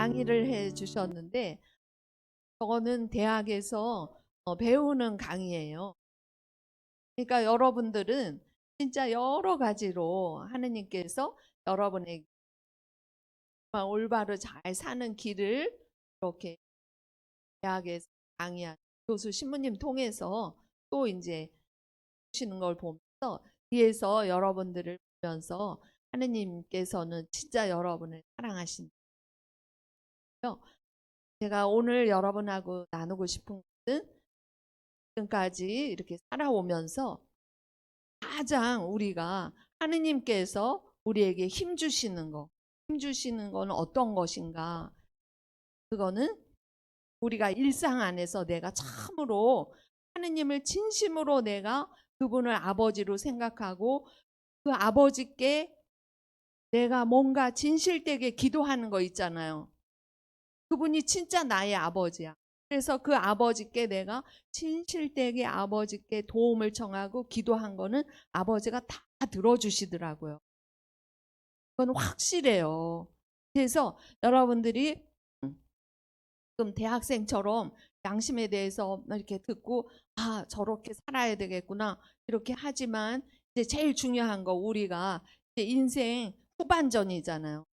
강의를 해 주셨는데 저거는 대학에서 배우는 강의예요. 그러니까 여러분들은 진짜 여러 가지로 하느님께서 여러분에게 올바로 잘 사는 길을 이렇게 대학에서 강의한 교수 신부님 통해서 또 이제 주시는 걸 보면서 뒤에서 여러분들을 보면서 하느님께서는 진짜 여러분을 사랑하신다요. 제가 오늘 여러분하고 나누고 싶은 것은 지금까지 이렇게 살아오면서 가장 우리가 하느님께서 우리에게 힘 주시는 거, 힘 주시는 건 어떤 것인가? 그거는 우리가 일상 안에서 내가 참으로 하느님을 진심으로 내가 그분을 아버지로 생각하고 그 아버지께 내가 뭔가 진실되게 기도하는 거 있잖아요. 그분이 진짜 나의 아버지야. 그래서 그 아버지께 내가 진실되게 아버지께 도움을 청하고 기도한 거는 아버지가 다 들어주시더라고요. 그건 확실해요. 그래서 여러분들이 좀 대학생처럼 양심에 대해서 이렇게 듣고 아 저렇게 살아야 되겠구나 이렇게 하지만 이제 제일 중요한 거 우리가 이제 인생 후반전이잖아요.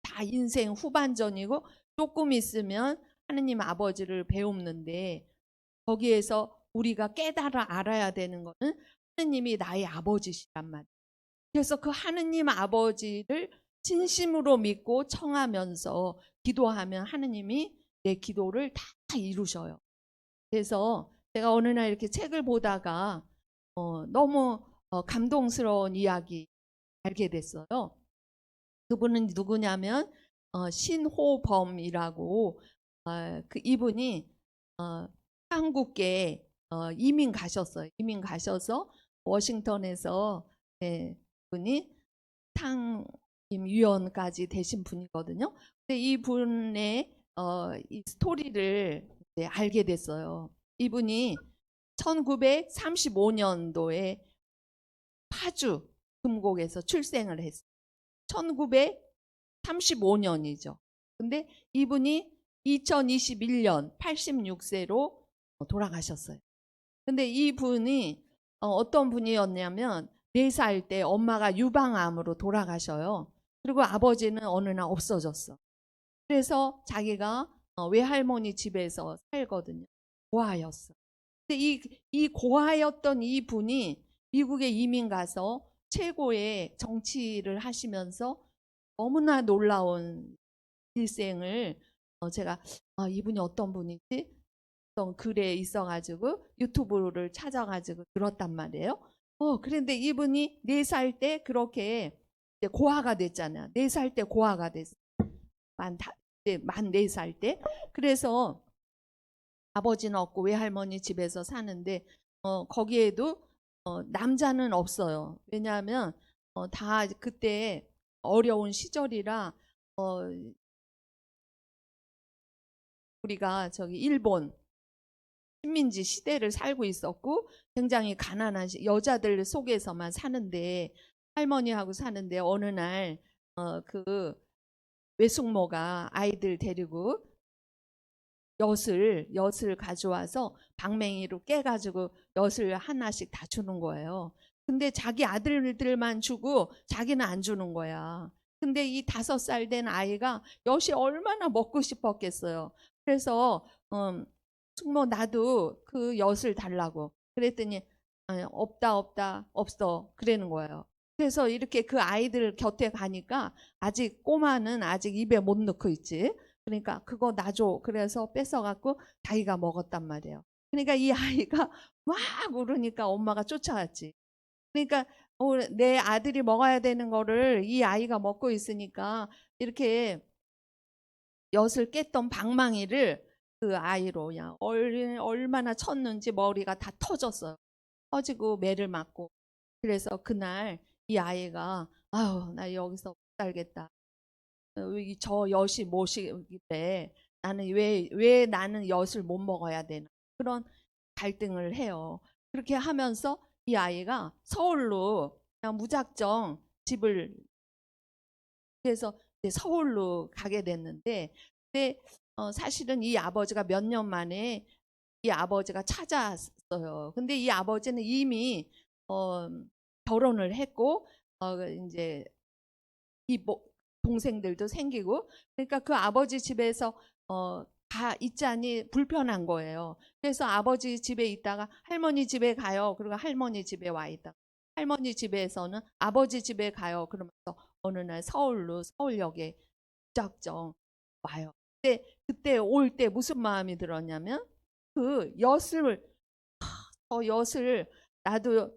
다 인생 후반전이고 조금 있으면 하느님 아버지를 배우는데 거기에서 우리가 깨달아 알아야 되는 거는 하느님이 나의 아버지시란 말이에요. 그래서 그 하느님 아버지를 진심으로 믿고 청하면서 기도하면 하느님이 내 기도를 다 이루셔요. 그래서 제가 어느 날 이렇게 책을 보다가 너무 감동스러운 이야기 알게 됐어요. 그분은 누구냐면 신호범이라고 그 이분이 한국에 이민 가셨어요. 이민 가셔서 워싱턴에서 분이 상임위원까지 되신 분이거든요. 근데 이분의 이 스토리를 알게 됐어요. 이분이 1935년도에 파주 금곡에서 출생을 했어요. 1935년이죠. 근데 이분이 2021년 86세로 돌아가셨어요. 근데 이분이 어떤 분이었냐면 4살 때 엄마가 유방암으로 돌아가셔요. 그리고 아버지는 어느 날 없어졌어. 그래서 자기가 외할머니 집에서 살거든요. 고아였어. 근데 이 고아였던 이 분이 미국에 이민 가서 최고의 정치를 하시면서 너무나 놀라운 일생을 제가 이분이 어떤 분이지? 어떤 글에 있어가지고 유튜브를 찾아가지고 들었단 말이에요. 그런데 이분이 4살 때 그렇게 이제 고아가 됐잖아요. 4살 때 고아가 됐어. 만 4살 때. 그래서 아버지는 없고 외할머니 집에서 사는데 거기에도 남자는 없어요. 왜냐하면 다 그때 어려운 시절이라 우리가 저기 일본 식민지 시대를 살고 있었고 굉장히 가난한 여자들 속에서만 사는데 할머니하고 사는데 어느 날 그 외숙모가 아이들 데리고 엿을 가져와서 방맹이로 깨가지고 엿을 하나씩 다 주는 거예요. 근데 자기 아들들만 주고 자기는 안 주는 거야. 근데 이 5살 된 아이가 엿이 얼마나 먹고 싶었겠어요. 그래서 숙모 나도 그 엿을 달라고 그랬더니 없다 없어 그러는 거예요. 그래서 이렇게 그 아이들 곁에 가니까 아직 꼬마는 아직 입에 못 넣고 있지. 그러니까 그거 놔줘. 그래서 뺏어갖고 자기가 먹었단 말이에요. 그러니까 이 아이가 막 울으니까 엄마가 쫓아왔지. 그러니까 내 아들이 먹어야 되는 거를 이 아이가 먹고 있으니까 이렇게 엿을 깼던 방망이를 그 아이로 그냥 얼마나 쳤는지 머리가 다 터졌어요. 터지고 매를 맞고. 그래서 그날 이 아이가 아유 나 여기서 못 살겠다. 저 엿이 무엇이길래 나는 왜 나는 엿을 못 먹어야 되나 그런 갈등을 해요. 그렇게 하면서 이 아이가 서울로 그냥 무작정 집을 그래서 이제 서울로 가게 됐는데, 근데 사실은 이 아버지가 몇 년 만에 이 아버지가 찾아왔어요. 근데 이 아버지는 이미 어, 결혼을 했고 이제 이 동생들도 생기고, 그러니까 그 아버지 집에서 다 있자니 불편한 거예요. 그래서 아버지 집에 있다가 할머니 집에 가요. 그리고 할머니 집에 와 있다. 할머니 집에서는 아버지 집에 가요. 그러면서 어느 날 서울역에 무작정 와요. 근데 그때 올 때 무슨 마음이 들었냐면, 그 저 엿을 나도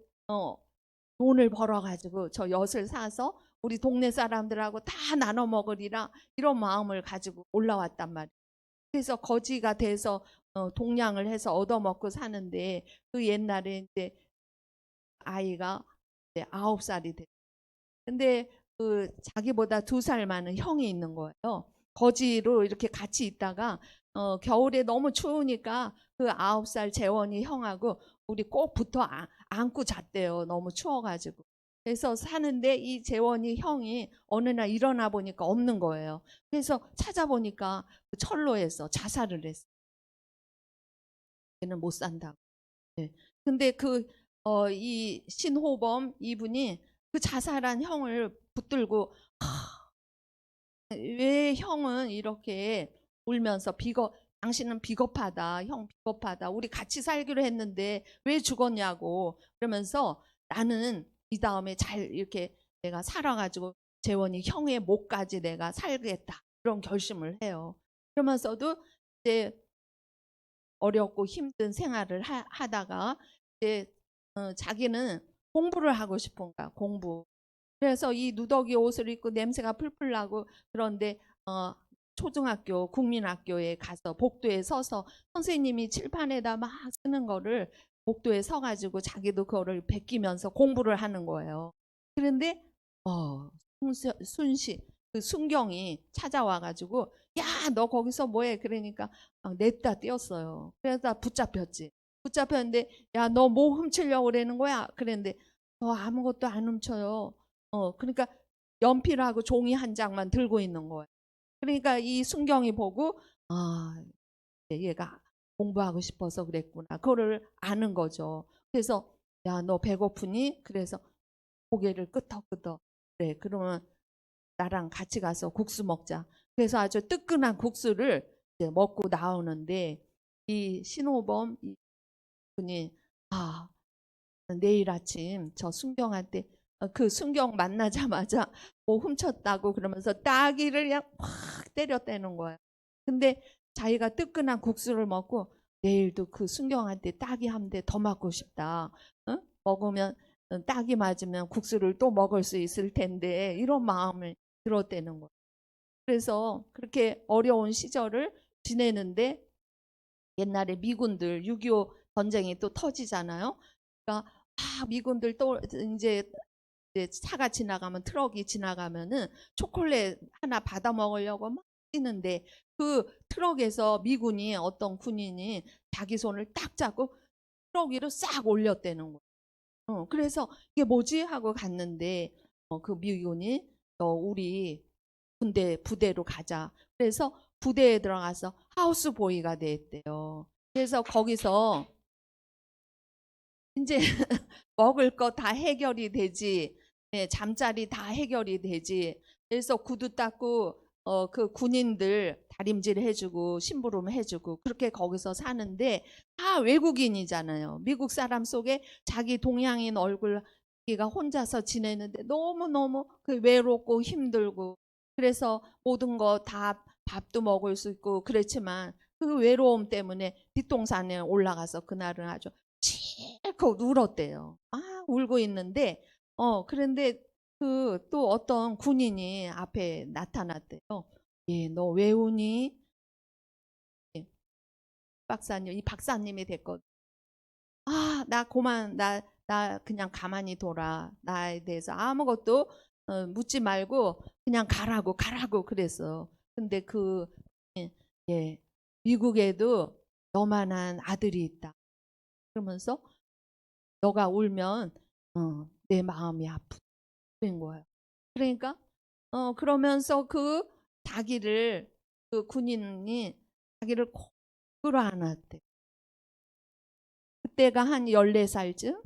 돈을 벌어가지고 저 엿을 사서 우리 동네 사람들하고 다 나눠 먹으리라, 이런 마음을 가지고 올라왔단 말이에요. 그래서 거지가 돼서 동냥을 해서 얻어먹고 사는데, 그 옛날에 이제 아이가 이제 9살이 됐어요. 근데 그 자기보다 2살 많은 형이 있는 거예요. 거지로 이렇게 같이 있다가 겨울에 너무 추우니까 그 9살 재원이 형하고 우리 꼭 붙어 안고 잤대요. 너무 추워가지고. 그래서 사는데 이 재원이 형이 어느 날 일어나 보니까 없는 거예요. 그래서 찾아보니까 그 철로에서 자살을 했어요. 얘는 못 산다고. 네. 근데 이 신호범 이분이 그 자살한 형을 붙들고, 왜 형은 이렇게 울면서 당신은 비겁하다, 형 비겁하다, 우리 같이 살기로 했는데 왜 죽었냐고, 그러면서 나는 이 다음에 잘 이렇게 내가 살아가지고 재원이 형의 목까지 내가 살겠다, 그런 결심을 해요. 그러면서도 이제 어렵고 힘든 생활을 하다가 이제 자기는 공부를 하고 싶은 거야, 공부. 그래서 이 누더기 옷을 입고 냄새가 풀풀 나고, 그런데 초등학교 국민학교에 가서 복도에 서서 선생님이 칠판에다 막 쓰는 거를 복도에 서가지고 자기도 그거를 베끼면서 공부를 하는 거예요. 그런데 순시 그 순경이 찾아와가지고, 야 너 거기서 뭐해, 그러니까 냈다 띄었어요. 그래서 붙잡혔지. 붙잡혔는데, 야 너 뭐 훔치려고 그러는 거야, 그랬는데 저 아무것도 안 훔쳐요. 그러니까 연필하고 종이 한 장만 들고 있는 거예요. 그러니까 이 순경이 보고, 아, 얘가 공부하고 싶어서 그랬구나, 그거를 아는 거죠. 그래서 야, 너 배고프니? 그래서 고개를 끄덕끄덕. 그래, 그러면 나랑 같이 가서 국수 먹자. 그래서 아주 뜨끈한 국수를 이제 먹고 나오는데, 이 신호범 분이 내일 아침 저 순경한테, 그 순경 만나자마자 뭐 훔쳤다고 그러면서 따귀를 그냥 확 때렸다는 거야. 근데 자기가 뜨끈한 국수를 먹고 내일도 그 순경한테 따귀 한 대 더 맞고 싶다. 먹으면 따귀 맞으면 국수를 또 먹을 수 있을 텐데, 이런 마음을 들었다는 거야. 그래서 그렇게 어려운 시절을 지내는데, 옛날에 미군들 6.25 전쟁이 또 터지잖아요. 그러니까 미군들 또 이제 차가 지나가면, 트럭이 지나가면은 초콜릿 하나 받아 먹으려고 막 뛰는데, 그 트럭에서 미군이, 어떤 군인이 자기 손을 딱 잡고 트럭 위로 싹 올렸다는 거예요. 그래서 이게 뭐지 하고 갔는데, 그 미군이 너 우리 부대로 가자. 그래서 부대에 들어가서 하우스보이가 됐대요. 그래서 거기서 이제 먹을 거 다 해결이 되지, 잠자리 다 해결이 되지. 그래서 구두 닦고 그 군인들 다림질 해주고 심부름 해주고, 그렇게 거기서 사는데, 다 외국인이잖아요. 미국 사람 속에 자기 동양인 얼굴, 자기가 혼자서 지내는데 너무너무 그 외롭고 힘들고, 그래서 모든 거 다 밥도 먹을 수 있고 그렇지만, 그 외로움 때문에 뒷동산에 올라가서 그날은 아주 실컷 울었대요. 울고 있는데, 그런데 그 또 어떤 군인이 앞에 나타났대요. 예, 너 왜 우니? 예, 이 박사님이 됐거든. 나 그만, 나 그냥 가만히 둬라. 나에 대해서 아무것도 묻지 말고 그냥 가라고 그랬어. 근데 예, 예, 미국에도 너만한 아들이 있다. 그러면서 너가 울면 내 마음이 아프된 거예요. 그러니까 그러면서 그 군인이 자기를 꼭 끌어안았대. 그때가 한 14살쯤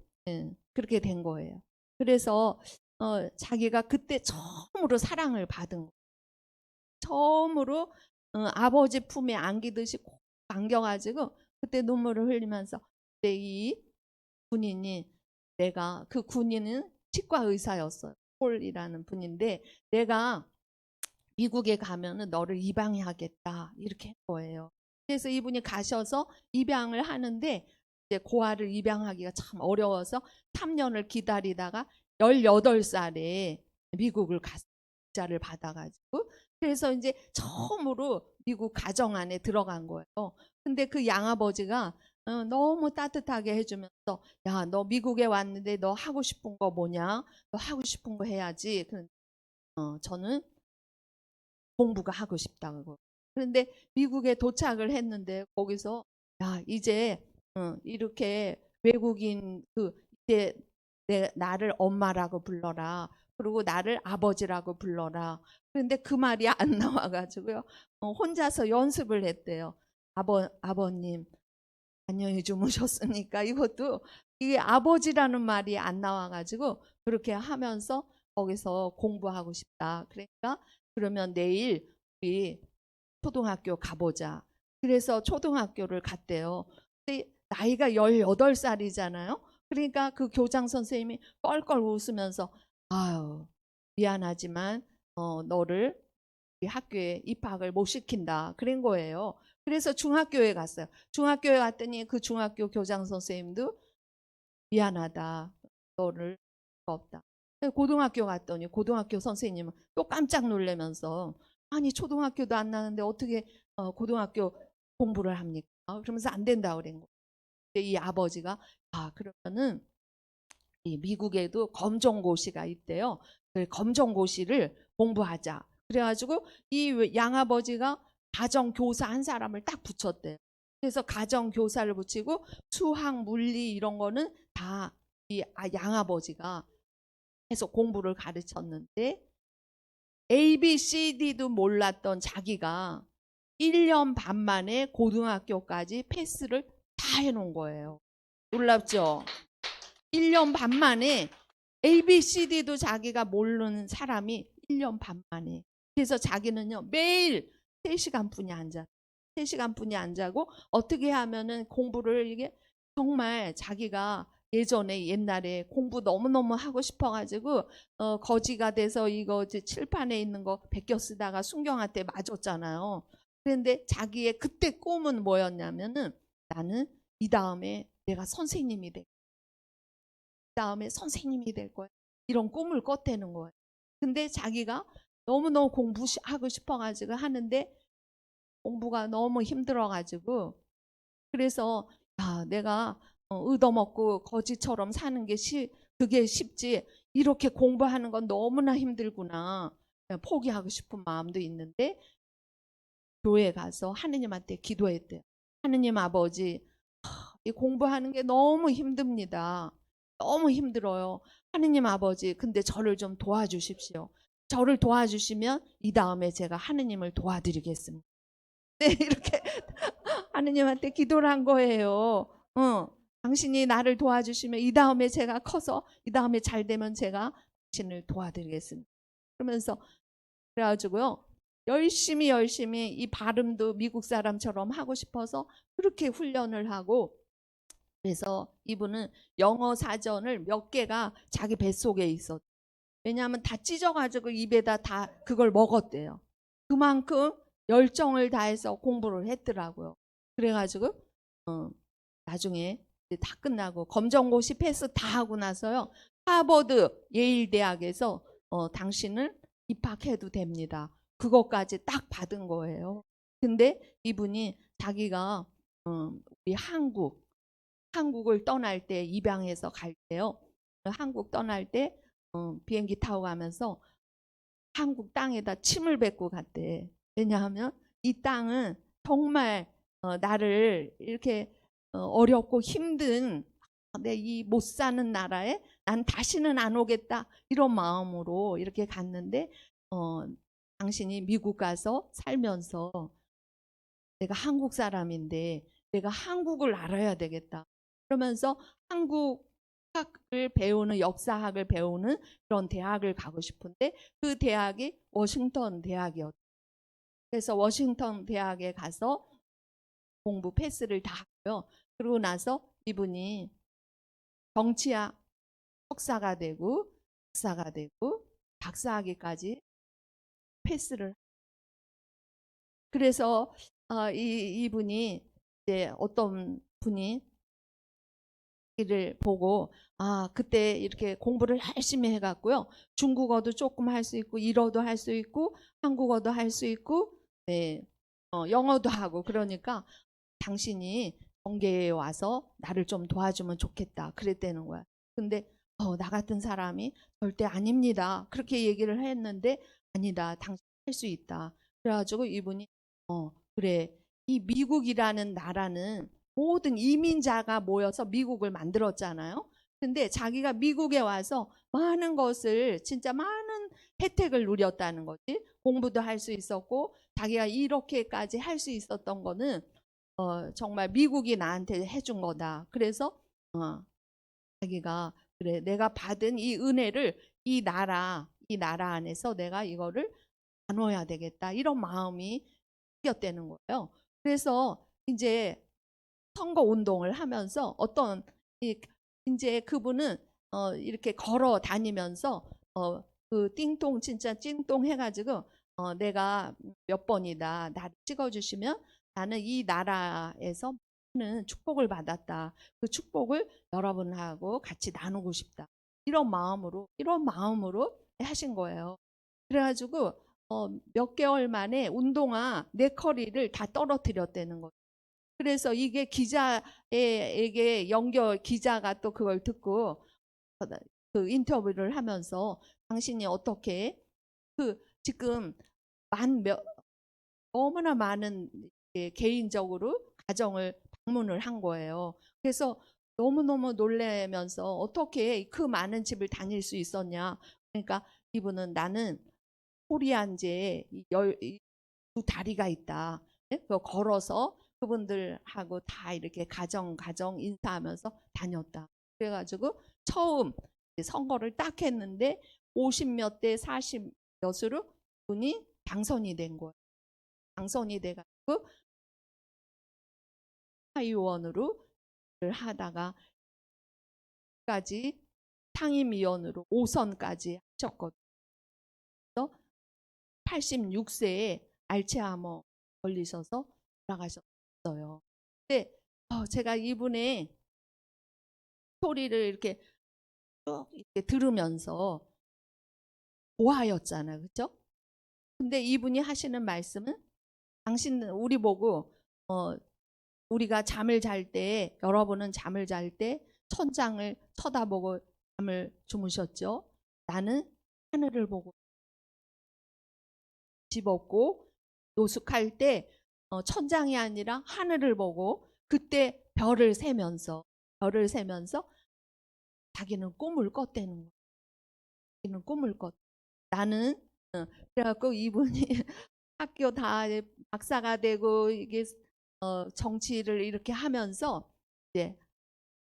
그렇게 된 거예요. 그래서 자기가 그때 처음으로 사랑을 받은 거예요. 처음으로 아버지 품에 안기듯이 꼭 안겨가지고 그때 눈물을 흘리면서 그때 이 군인이 그 군인은 치과 의사였어요. 폴이라는 분인데 내가 미국에 가면은 너를 입양하겠다 이렇게 한 거예요. 그래서 이분이 가셔서 입양을 하는데 이제 고아를 입양하기가 참 어려워서 3년을 기다리다가 18살에 미국을 갔어요. 자를 받아가지고 그래서 이제 처음으로 미국 가정 안에 들어간 거예요. 근데 그 양아버지가 너무 따뜻하게 해주면서 야, 너 미국에 왔는데 너 하고 싶은 거 뭐냐? 너 하고 싶은 거 해야지. 저는 공부가 하고 싶다고. 그런데 미국에 도착을 했는데 거기서 야 이제 이렇게 외국인 이제 나를 엄마라고 불러라. 그리고 나를 아버지라고 불러라. 그런데 그 말이 안 나와가지고요. 혼자서 연습을 했대요. 아버님 안녕히 주무셨습니까? 이것도 이게 아버지라는 말이 안 나와가지고 그렇게 하면서 거기서 공부하고 싶다. 그러니까 그러면 내일 우리 초등학교 가보자. 그래서 초등학교를 갔대요. 근데 나이가 18살이잖아요. 그러니까 그 교장 선생님이 껄껄 웃으면서 아유 미안하지만 너를 우리 학교에 입학을 못 시킨다. 그런 거예요. 그래서 중학교에 갔어요. 중학교에 갔더니 그 중학교 교장 선생님도 미안하다. 너를 없다. 고등학교 갔더니 고등학교 선생님은 또 깜짝 놀라면서 아니 초등학교도 안 나는데 어떻게 고등학교 공부를 합니까? 그러면서 안 된다 그런 거예요. 이 아버지가 그러면은 이 미국에도 검정고시가 있대요. 그 검정고시를 공부하자. 그래가지고 이 양아버지가 가정교사 한 사람을 딱 붙였대요. 그래서 가정교사를 붙이고 수학, 물리 이런 거는 다 이 양아버지가 해서 공부를 가르쳤는데 ABCD도 몰랐던 자기가 1년 반 만에 고등학교까지 패스를 다 해놓은 거예요. 놀랍죠? 1년 반 만에 ABCD도 자기가 모르는 사람이 1년 반 만에. 그래서 자기는요 매일 3시간뿐이 안 자. 3시간뿐이 안 자고 어떻게 하면은 공부를 이게 정말 자기가 옛날에 공부 너무너무 하고 싶어가지고 거지가 돼서 이거 칠판에 있는 거 베껴 쓰다가 순경한테 맞았잖아요. 그런데 자기의 그때 꿈은 뭐였냐면은 나는 이 다음에 내가 선생님이 돼. 다음에 선생님이 될 거야. 이런 꿈을 꿨다는 거예요. 근데 자기가 너무너무 공부하고 싶어가지고 하는데 공부가 너무 힘들어가지고 그래서 내가 얻어먹고 거지처럼 사는 게 그게 쉽지 이렇게 공부하는 건 너무나 힘들구나. 포기하고 싶은 마음도 있는데 교회에 가서 하느님한테 기도했대요. 하느님 아버지 이 공부하는 게 너무 힘듭니다. 너무 힘들어요. 하느님 아버지, 근데 저를 좀 도와주십시오. 저를 도와주시면 이 다음에 제가 하느님을 도와드리겠습니다. 네, 이렇게 하느님한테 기도를 한 거예요. 당신이 나를 도와주시면 이 다음에 제가 커서 이 다음에 잘 되면 제가 당신을 도와드리겠습니다. 그러면서 그래가지고요. 열심히 이 발음도 미국 사람처럼 하고 싶어서 그렇게 훈련을 하고 그래서 이분은 영어 사전을 몇 개가 자기 뱃속에 있었. 왜냐하면 다 찢어가지고 입에다 다 그걸 먹었대요. 그만큼 열정을 다해서 공부를 했더라고요. 그래가지고 나중에 다 끝나고 검정고시 패스 다 하고 나서요. 하버드 예일 대학에서 당신을 입학해도 됩니다. 그것까지 딱 받은 거예요. 근데 이분이 자기가 우리 한국을 떠날 때 입양해서 갈 때요. 한국 떠날 때 비행기 타고 가면서 한국 땅에다 침을 뱉고 갔대. 왜냐하면 이 땅은 정말 나를 이렇게 어렵고 힘든 내 이 못 사는 나라에 난 다시는 안 오겠다 이런 마음으로 이렇게 갔는데 당신이 미국 가서 살면서 내가 한국 사람인데 내가 한국을 알아야 되겠다. 그러면서 한국학을 배우는 역사학을 배우는 그런 대학을 가고 싶은데 그 대학이 워싱턴 대학이었어요. 그래서 워싱턴 대학에 가서 공부 패스를 다 하고요. 그러고 나서 이분이 정치학 석사가 되고 박사가 되고 박사학위까지 패스를. 그래서 이분이 이제 어떤 분이 이를 보고 그때 이렇게 공부를 열심히 해갖고요. 중국어도 조금 할 수 있고 일어도 할 수 있고 한국어도 할 수 있고 네, 영어도 하고 그러니까 당신이 정계에 와서 나를 좀 도와주면 좋겠다 그랬다는 거야. 근데 나 같은 사람이 절대 아닙니다. 그렇게 얘기를 했는데 아니다. 당신 할 수 있다. 그래가지고 이분이 그래. 이 미국이라는 나라는 모든 이민자가 모여서 미국을 만들었잖아요. 근데 자기가 미국에 와서 많은 것을 진짜 많은 혜택을 누렸다는 거지. 공부도 할 수 있었고 자기가 이렇게까지 할 수 있었던 거는 정말 미국이 나한테 해준 거다. 그래서 자기가 그래 내가 받은 이 은혜를 이 나라 안에서 내가 이거를 나눠야 되겠다. 이런 마음이 생겼다는 거예요. 그래서 이제 선거 운동을 하면서 이제 그분은 이렇게 걸어 다니면서 그 띵동 진짜 띵동 해가지고 내가 몇 번이다 나를 찍어주시면 나는 이 나라에서 많은 축복을 받았다. 그 축복을 여러분하고 같이 나누고 싶다. 이런 마음으로 하신 거예요. 그래가지고 몇 개월 만에 운동화 4커리를 다 떨어뜨렸다는 거예요. 그래서 이게 기자에게 기자가 또 그걸 듣고 그 인터뷰를 하면서 당신이 어떻게 지금 너무나 많은 개인적으로 가정을 방문을 한 거예요. 그래서 너무너무 놀라면서 어떻게 그 많은 집을 다닐 수 있었냐. 그러니까 이분은 나는 코리안제에 2다리가 있다. 네? 그거 걸어서 그분들하고 다 이렇게 가정 인사하면서 다녔다. 그래가지고 처음 선거를 딱 했는데 50몇 대 40몇으로 분이 당선이 된 거예요. 당선이 돼가지고 하의원으로 하다가 까지 상임위원으로 5선까지 하셨거든요. 86세에 알츠하이머 걸리셔서 돌아가셨어요. 근데 제가 이분의 스토리를 이렇게 쭉 이렇게 들으면서 보아였잖아요. 그렇죠? 근데 이분이 하시는 말씀은 당신은 우리 보고 우리가 잠을 잘 때 여러분은 잠을 잘 때 천장을 쳐다보고 잠을 주무셨죠. 나는 하늘을 보고 집 없고 노숙할 때 천장이 아니라 하늘을 보고 그때 별을 세면서 자기는 꿈을 꿨다는 거예요. 자기는 꿈을 꿨. 나는 그래갖고 이분이 학교 다 박사가 되고 이게 정치를 이렇게 하면서 이제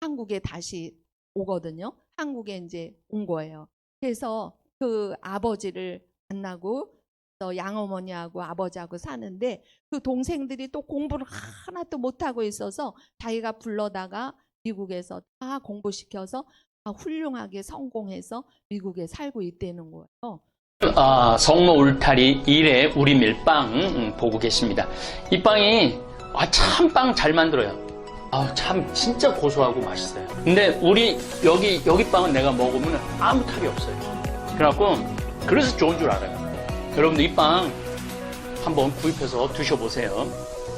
한국에 다시 오거든요. 한국에 이제 온 거예요. 그래서 그 아버지를 만나고 양어머니하고 아버지하고 사는데 그 동생들이 또 공부를 하나도 못하고 있어서 자기가 불러다가 미국에서 다 공부시켜서 다 훌륭하게 성공해서 미국에 살고 있다는 거예요. 성모 울타리 1회 우리 밀빵 보고 계십니다. 이 빵이 참 빵 잘 만들어요. 참 진짜 고소하고 맛있어요. 근데 우리 여기 빵은 내가 먹으면 아무 탈이 없어요. 그래갖고 그래서 좋은 줄 알아요. 여러분들 이 빵 한번 구입해서 드셔보세요.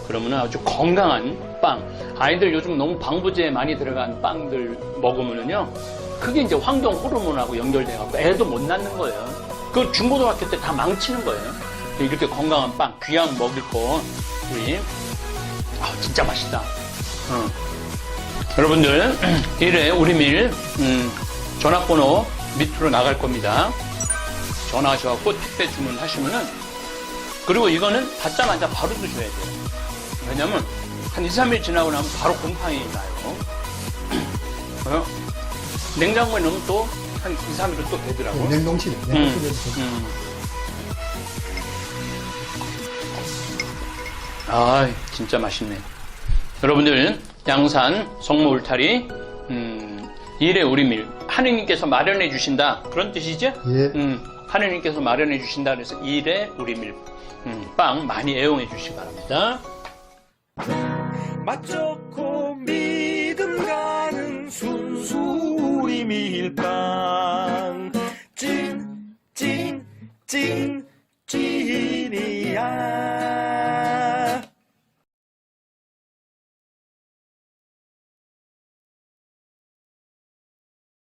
그러면 아주 건강한 빵. 아이들 요즘 너무 방부제 많이 들어간 빵들 먹으면은요, 그게 이제 환경 호르몬하고 연결돼갖고 애도 못 낳는 거예요. 그 중고등학교 때 다 망치는 거예요. 이렇게 건강한 빵, 귀한 먹일 거 우리 진짜 맛있다. 여러분들 1회 우리 밀 전화번호 밑으로 나갈 겁니다. 전화하셔갖고 택배 주문하시면은, 그리고 이거는 받자마자 바로 드셔야 돼요. 왜냐면 한 2, 3일 지나고 나면 바로 곰팡이 나요. 냉장고에 넣으면 또 한 2, 3일은 또 되더라고요. 냉동실에. 아, 진짜 맛있네. 여러분들, 양산 성모 울타리, 일의 우리밀, 하느님께서 마련해 주신다, 그런 뜻이죠? 예. 하느님께서 마련해 주신다, 그래서 일의 우리밀, 빵 많이 애용해 주시기 바랍니다. 맛 좋고 믿음 가는 순수 우리 밀빵